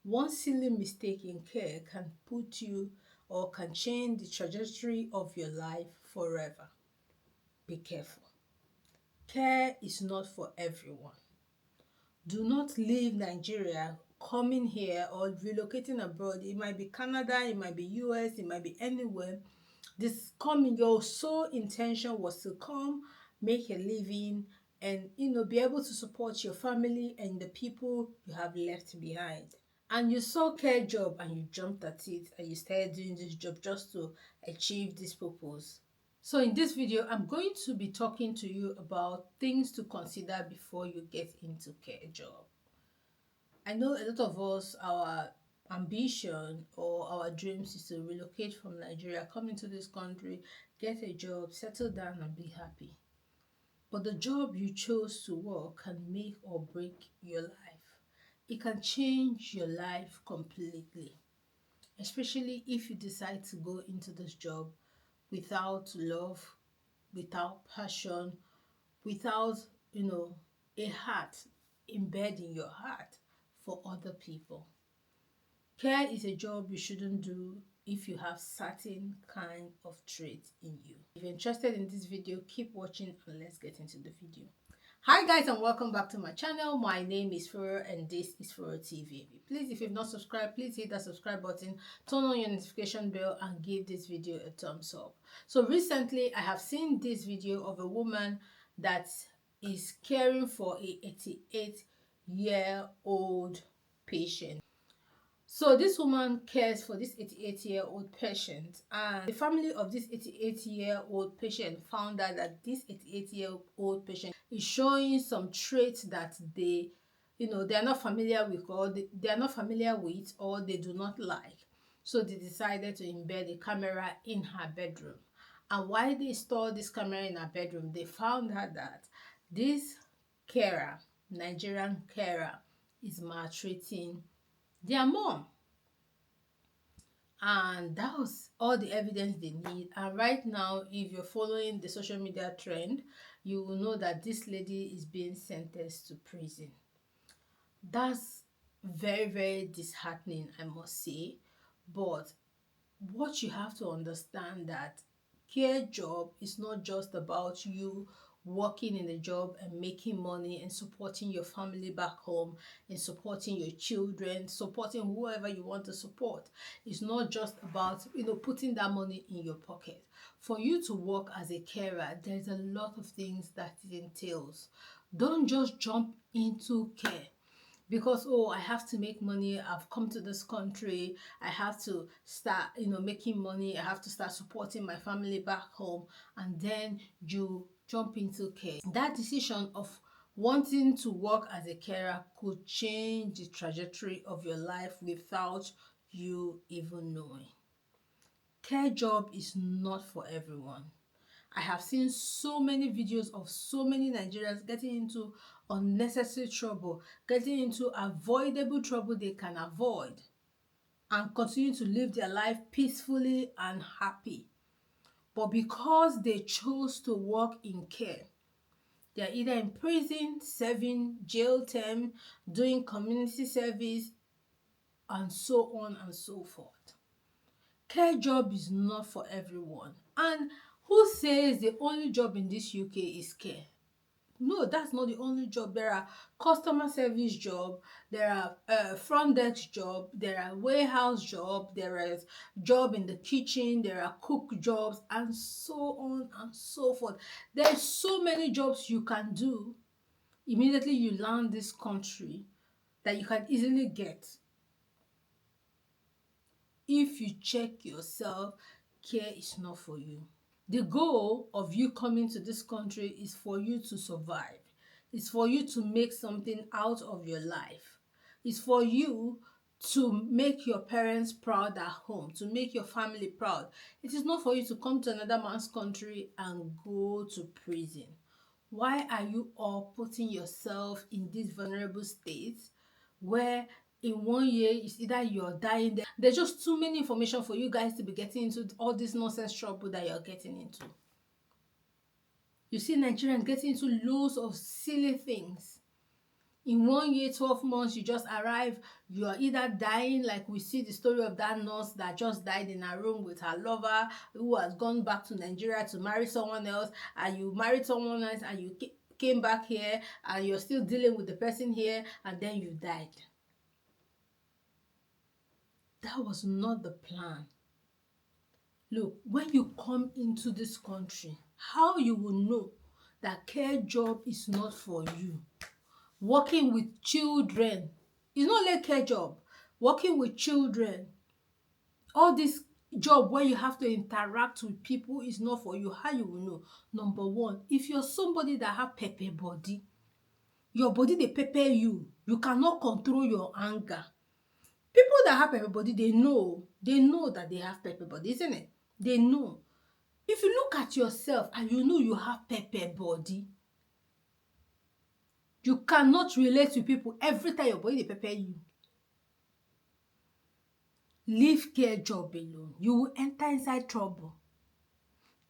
One silly mistake in care can put you or can change the trajectory of your life forever. Be careful. Care is not for everyone. Do not leave Nigeria coming here or relocating abroad. It might be Canada, it might be US, it might be anywhere. This coming, your sole intention was to come, make a living, and be able to support your family and the people you have left behind. And you saw care job and you jumped at it and you started doing this job just to achieve this purpose. So in this video, I'm going to be talking to you about things to consider before you get into care job. I know a lot of us, our ambition or our dreams is to relocate from Nigeria, come into this country, get a job, settle down and be happy. But the job you chose to work can make or break your life. It can change your life completely, especially if you decide to go into this job without love, without passion, without, a heart, embedding your heart for other people. Care is a job you shouldn't do if you have certain kind of traits in you. If you're interested in this video, keep watching and let's get into the video. Hi guys and welcome back to my channel. My name is Furo and this is Furo TV. Please, if you've not subscribed, please hit that subscribe button, turn on your notification bell and give this video a thumbs up. So recently I have seen this video of a woman that is caring for a 88-year-old patient. So this woman cares for this 88-year-old patient, and the family of this 88-year-old patient found out that this 88-year-old patient is showing some traits that they are not familiar with, or they are not familiar with, or they do not like. So they decided to embed a camera in her bedroom. And while they installed this camera in her bedroom, they found out that this carer, Nigerian carer, is maltreating their mom. And that was all the evidence they need. And right now, if you're following the social media trend, you will know that this lady is being sentenced to prison. That's very, very disheartening, I must say. But what you have to understand that care job is not just about you working in a job and making money and supporting your family back home and supporting your children, supporting whoever you want to support. It's not just about putting that money in your pocket. For you to work as a carer, there's a lot of things that it entails. Don't just jump into care because, oh, I have to make money, I've come to this country, I have to start making money, I have to start supporting my family back home, and then you jump into care. That decision of wanting to work as a carer could change the trajectory of your life without you even knowing. Care job is not for everyone. I have seen so many videos of so many Nigerians getting into unnecessary trouble, getting into avoidable trouble they can avoid, and continue to live their life peacefully and happy. But because they chose to work in care, they are either in prison, serving jail term, doing community service, and so on and so forth. Care job is not for everyone. And who says the only job in this UK is care? No, that's not the only job. There are customer service job, there are front desk job, there are warehouse job, there is job in the kitchen, there are cook jobs, and so on and so forth. There's so many jobs you can do immediately you land this country that you can easily get. If you check yourself, care is not for you. The goal of you coming to this country is for you to survive. It's for you to make something out of your life. It's for you to make your parents proud at home, to make your family proud. It is not for you to come to another man's country and go to prison. Why are you all putting yourself in this vulnerable state where in 1 year it's either you're dying there? There's just too many information for you guys to be getting into all this nonsense trouble that you're getting into. You see Nigerians getting into loads of silly things. In 1 year, 12 months, you just arrive, you are either dying, like we see the story of that nurse that just died in her room with her lover who has gone back to Nigeria to marry someone else, and you married someone else and you came back here and you're still dealing with the person here, and then you died. That was not the plan. Look, when you come into this country, how you will know that care job is not for you? Working with children is not like care job. Working with children, all this job where you have to interact with people is not for you. How you will know? Number one, if you're somebody that have pepper body, your body dey pepper you, you cannot control your anger. People that have pepper body, they know that they have pepper body, isn't it? They know. If you look at yourself and you know you have pepper body, you cannot relate with people every time your body dey pepper you. Leave care job alone. You will enter inside trouble.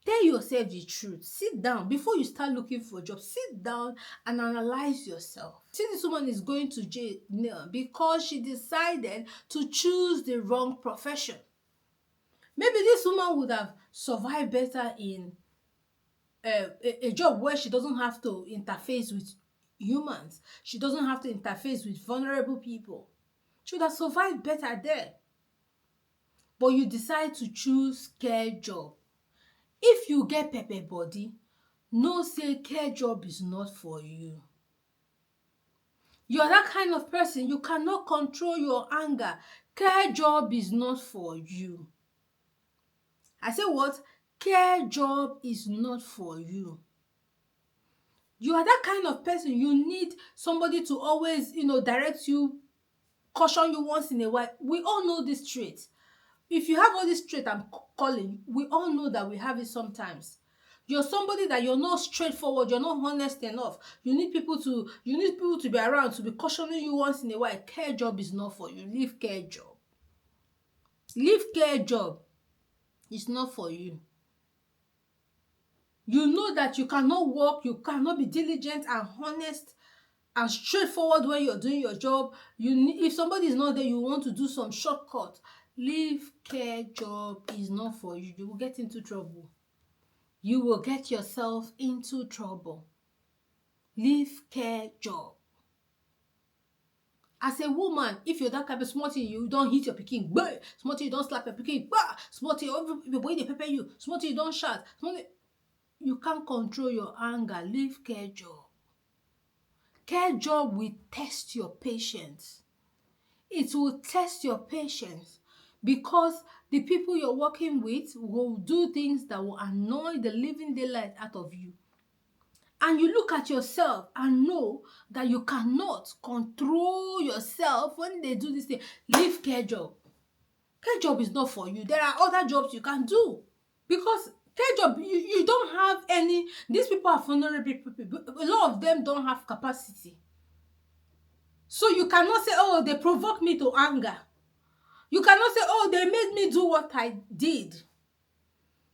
Tell yourself the truth. Sit down before you start looking for a job. Sit down and analyze yourself. See, this woman is going to jail now because she decided to choose the wrong profession. Maybe this woman would have survived better in a job where she doesn't have to interface with humans. She doesn't have to interface with vulnerable people. She would have survived better there. But you decide to choose care job. If you get pepper body, know say care job is not for you. You're that kind of person, you cannot control your anger. Care job is not for you. I say what? Care job is not for you. You are that kind of person, you need somebody to always, direct you, caution you once in a while. We all know this trait. If you have all this trait I'm calling, we all know that we have it sometimes. You're somebody that you're not straightforward, you're not honest enough. You need people to be around to be cautioning you once in a while. Care job is not for you. Leave care job. Leave care job. It's not for you. You know that you cannot work, you cannot be diligent and honest and straightforward when you're doing your job. If somebody is not there, you want to do some shortcut. Leave care job is not for you. You will get into trouble. You will get yourself into trouble. Leave care job. As a woman, if you're that kind of small thing, you don't hit your pikin, small thing, you don't slap your pikin, small thing, your boy dey pepper you, small thing, you don't shout, you can't control your anger. Leave care job. Care job will test your patience. It will test your patience because the people you're working with will do things that will annoy the living daylight out of you. And you look at yourself and know that you cannot control yourself when they do this thing. Leave care job. Care job is not for you. There are other jobs you can do. Because care job, you don't have any. These people are vulnerable people. A lot of them don't have capacity. So you cannot say, oh, they provoked me to anger. You cannot say, oh, they made me do what I did.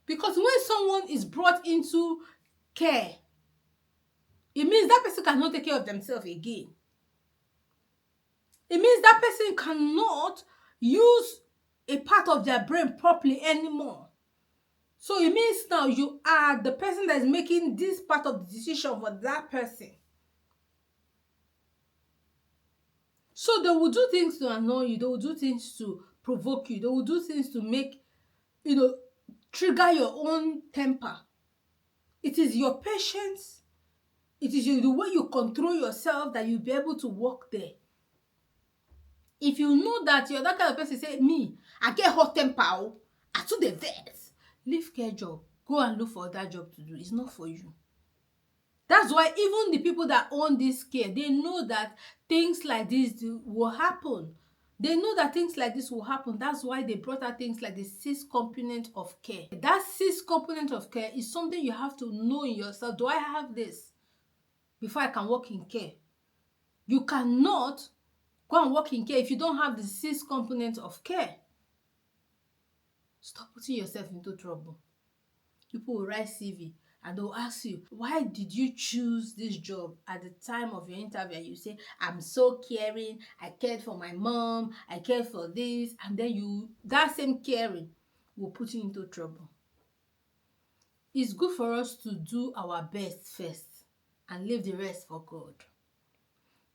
Because when someone is brought into care, it means that person cannot take care of themselves again. It means that person cannot use a part of their brain properly anymore. So it means now you are the person that is making this part of the decision for that person. So they will do things to annoy you. They will do things to provoke you. They will do things to make, trigger your own temper. It is your patience. It is the way you control yourself that you'll be able to work there. If you know that you're that kind of person, say, me, I get hot temper, I do the vex. Leave care job. Go and look for that job to do. It's not for you. That's why even the people that own this care, they know that things like this will happen. They know that things like this will happen. That's why they brought out things like the 6 components of care. That 6 components of care is something you have to know in yourself. Do I have this before I can work in care? You cannot go and work in care if you don't have the 6 components of care. Stop putting yourself into trouble. People will write CV and they'll ask you, why did you choose this job? At the time of your interview, you say, I'm so caring, I cared for my mom, I cared for this, and then that same caring will put you into trouble. It's good for us to do our best first and leave the rest for God.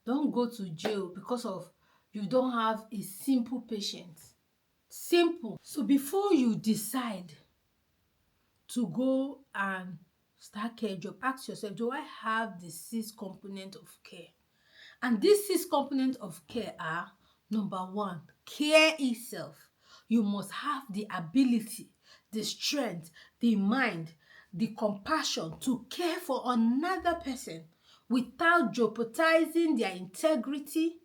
Don't go to jail because of you don't have a simple patience. Simple. So before you decide to go and start care job, ask yourself, do I have the 6 components of care? And these 6 components of care are: number 1, care itself. You must have the ability, the strength, the mind, the compassion to care for another person without jeopardizing their integrity,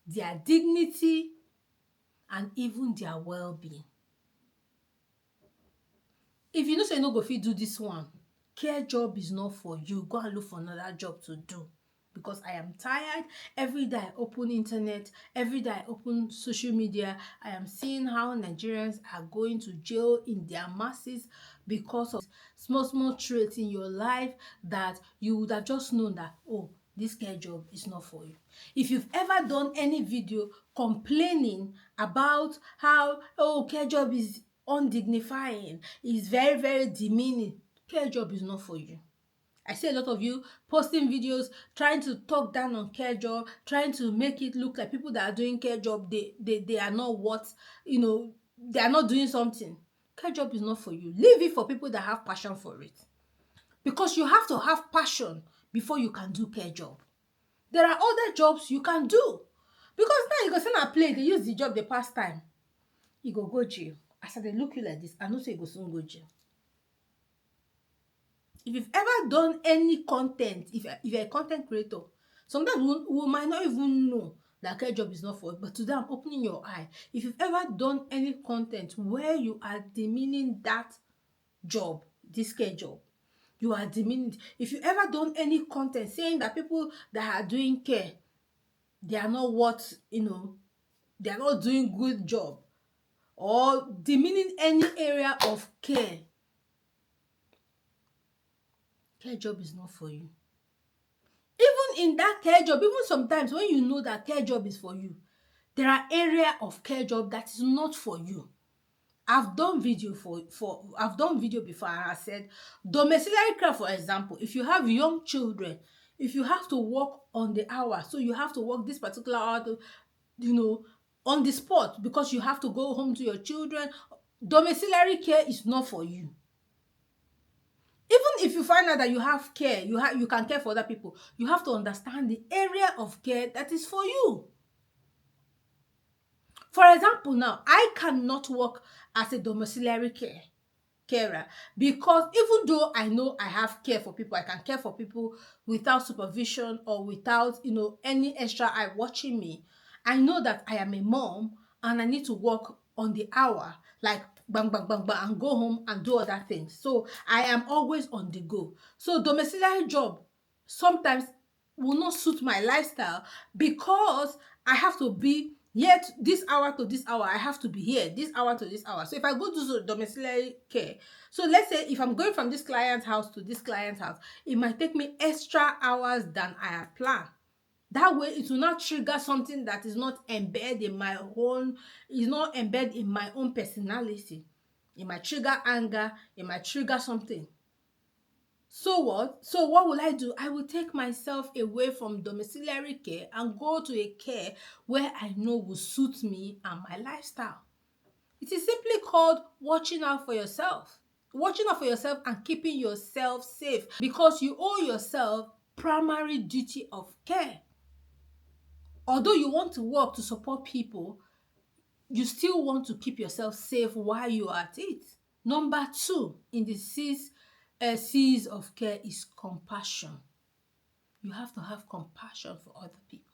their dignity, and even their well-being. If you know say you no go fit do this one, care job is not for you. Go and look for another job to do. Because I am tired. Every day I open internet, every day I open social media, I am seeing how Nigerians are going to jail in their masses because of small traits in your life that you would have just known that, oh, this care job is not for you. If you've ever done any video complaining about how, oh, care job is undignifying, is very demeaning, care job is not for you. I see a lot of you posting videos trying to talk down on care job, trying to make it look like people that are doing care job, they are not what, they are not doing something. Care job is not for you. Leave it for people that have passion for it. Because you have to have passion before you can do care job. There are other jobs you can do. Because now you go send a play, they use the job, they pass time. You go jail. As they look you like this, I know say you go soon go jail. If you've ever done any content, if you're a content creator, sometimes we might not even know that care job is not for it, but today I'm opening your eye. If you've ever done any content where you are demeaning that job, this care job, you are demeaning it. If you've ever done any content saying that people that are doing care, they are not what, they are not doing good job, or demeaning any area of care job is not for you. Even in that care job, even sometimes when you know that care job is for you, there are area of care job that is not for you. I've done video I've done video before, and I said domiciliary care, for example, if you have young children, if you have to work on the hour, so you have to work this particular hour to, on the spot, because you have to go home to your children, domiciliary care is not for you. Even if you find out that you have care, you can care for other people, you have to understand the area of care that is for you. For example, now, I cannot work as a domiciliary carer, because even though I know I have care for people, I can care for people without supervision or without, any extra eye watching me, I know that I am a mom and I need to work on the hour, like bang, bang, bang, bang, and go home and do other things. So I am always on the go. So domiciliary job sometimes will not suit my lifestyle, because I have to be here this hour to this hour. I have to be here this hour to this hour. So if I go to domiciliary care, so let's say if I'm going from this client's house to this client's house, it might take me extra hours than I have planned. That way, it will not trigger something that is not embedded in my own, is not embedded in my own personality. It might trigger anger, it might trigger something. So what? So what will I do? I will take myself away from domiciliary care and go to a care where I know will suit me and my lifestyle. It is simply called watching out for yourself. Watching out for yourself and keeping yourself safe, because you owe yourself primary duty of care. Although you want to work to support people, you still want to keep yourself safe while you are at it. Number 2 in the C's of care is compassion. You have to have compassion for other people.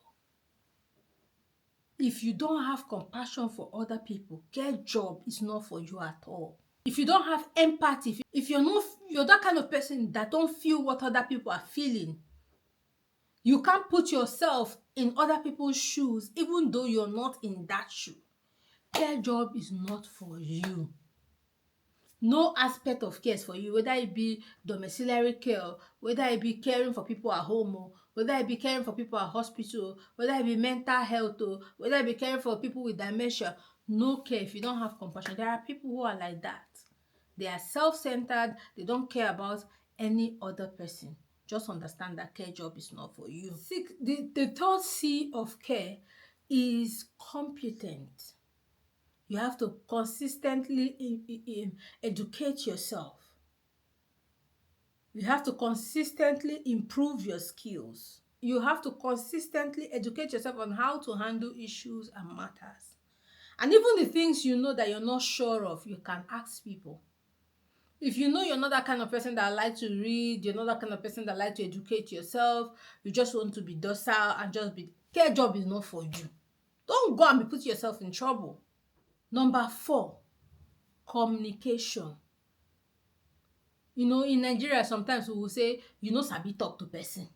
If you don't have compassion for other people, care job is not for you at all. If you don't have empathy, if you're that kind of person that don't feel what other people are feeling, you can't put yourself in other people's shoes, even though you're not in that shoe. Care job is not for you. No aspect of care is for you, whether it be domiciliary care, whether it be caring for people at home, or whether it be caring for people at hospital, whether it be mental health, or whether it be caring for people with dementia. No care if you don't have compassion. There are people who are like that. They are self-centered. They don't care about any other person. Just understand that care job is not for you. The third C of care is competent. You have to consistently educate yourself. You have to consistently improve your skills. You have to consistently educate yourself on how to handle issues and matters. And even the things you know that you're not sure of, you can ask people. If you know you're not that kind of person that like to read, you're not that kind of person that like to educate yourself, you just want to be docile and just be, care job is not for you. Don't go and be putting yourself in trouble. Number 4, communication. You know, in Nigeria, sometimes we will say, you no sabi talk to person.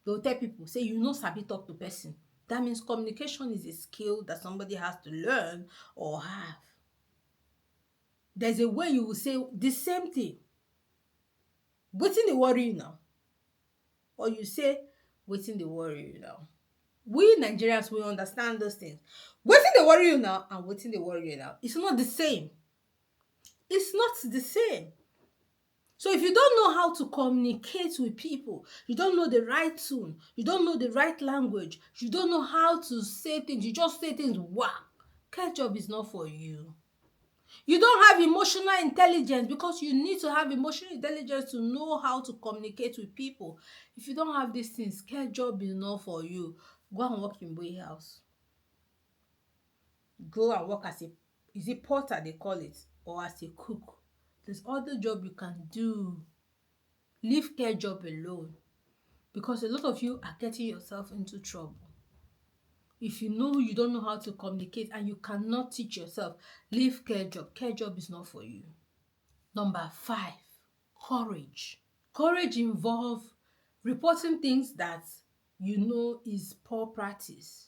They will tell people, say, you no sabi talk to person. That means communication is a skill that somebody has to learn or have. There's a way you will say the same thing. Wetin dey worry you now? Or you say, wetin dey worry you now? We Nigerians, we understand those things. Wetin dey worry you now and wetin dey worry you now? It's not the same. It's not the same. So if you don't know how to communicate with people, you don't know the right tone, you don't know the right language, you don't know how to say things, you just say things, wow, care job is not for you. You don't have emotional intelligence, because you need to have emotional intelligence to know how to communicate with people. If you don't have these things, care job is not for you. Go and work in boy house. Go and work as a, is it porter they call it, or as a cook. There's other job you can do. Leave care job alone, because a lot of you are getting yourself into trouble. If you know you don't know how to communicate and you cannot teach yourself, leave care job. Care job is not for you. Number 5, courage. Courage involves reporting things that you know is poor practice.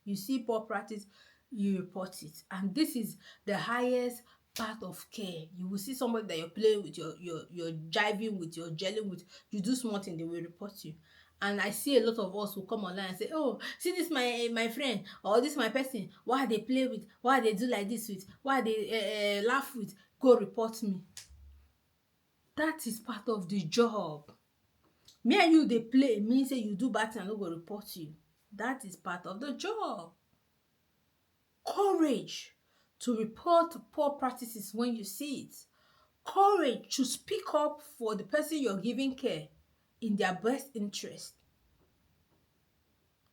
You see poor practice, you report it. And this is the highest part of care. You will see somebody that you're playing with, you're jiving with, you're gelling with, you do small thing, they will report you. And I see a lot of us who come online and say, oh, see this my friend, or this my person, why they play with, why they do like this with, why they laugh with, go report me. That is part of the job. Me and you, they play, mean say you do bad thing, I no go report you. That is part of the job. Courage to report poor practices when you see it. Courage to speak up for the person you're giving care in their best interest.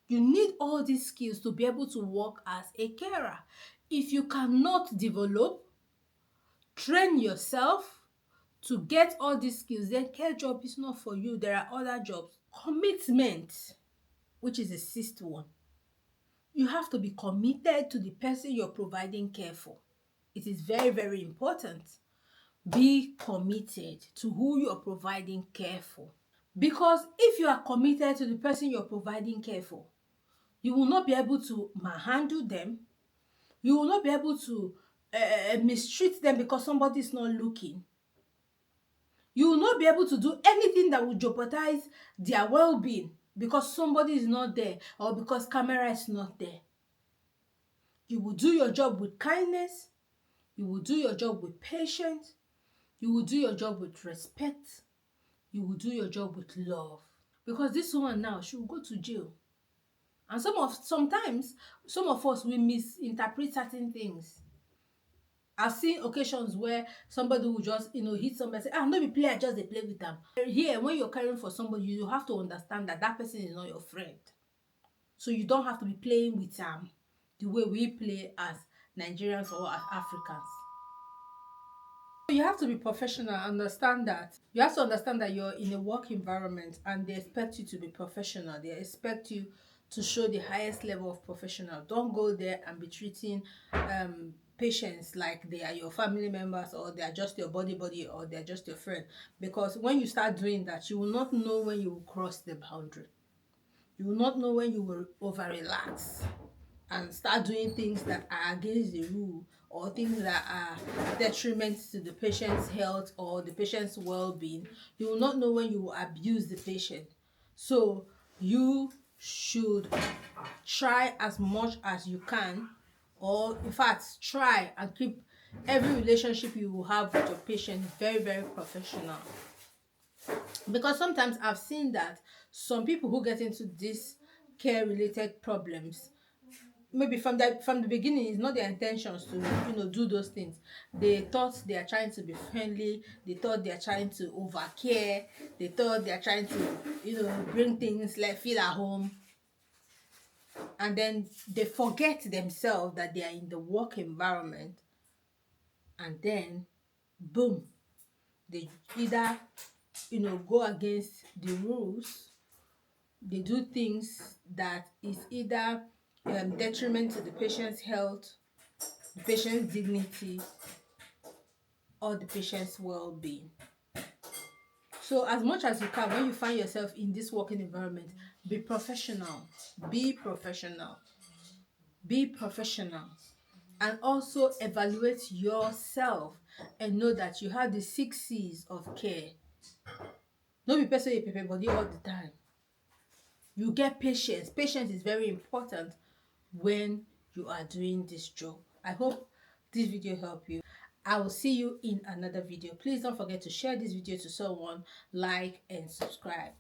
You need all these skills to be able to work as a carer. If you cannot develop, train yourself to get all these skills, then care job is not for you. There are other jobs. Commitment, which is the 6th one. You have to be committed to the person you're providing care for. It is very, very important. Be committed to who you're providing care for. Because if you are committed to the person you're providing care for, you will not be able to manhandle them. You will not be able to mistreat them because somebody is not looking. You will not be able to do anything that will jeopardize their well-being because somebody is not there or because camera is not there. You will do your job with kindness. You will do your job with patience. You will do your job with respect. You will do your job with love. Because this woman now, she will go to jail. And sometimes, some of us, we misinterpret certain things. I've seen occasions where somebody will just, hit somebody and say, no be play, I just dey play with them. Here, when you're caring for somebody, you have to understand that that person is not your friend. So you don't have to be playing with them the way we play as Nigerians or as Africans. You have to be professional, understand that. You have to understand that you're in a work environment and they expect you to be professional. They expect you to show the highest level of professional. Don't go there and be treating patients like they are your family members or they are just your buddy or they are just your friend. Because when you start doing that, you will not know when you will cross the boundary. You will not know when you will over-relax and start doing things that are against the rule or things that are detriment to the patient's health or the patient's well-being. You will not know when you will abuse the patient. So you should try as much as you can, or in fact try and keep every relationship you will have with your patient very, very professional. Because sometimes I've seen that some people who get into these care related problems, maybe from the beginning, it's not their intentions to do those things. They thought they are trying to be friendly, they thought they are trying to overcare, they thought they are trying to bring things like feel at home, and then they forget themselves that they are in the work environment, and then boom, they either go against the rules, they do things that is either detriment to the patient's health, the patient's dignity, or the patient's well-being. So as much as you can, when you find yourself in this working environment, be professional, be professional, be professional, and also evaluate yourself and know that you have the 6 C's of care. Don't be person you prepare body all the time. You get patience. Patience is very important when you are doing this job. I hope this video helped you. I will see you in another video. Please don't forget to share this video to someone, like and subscribe.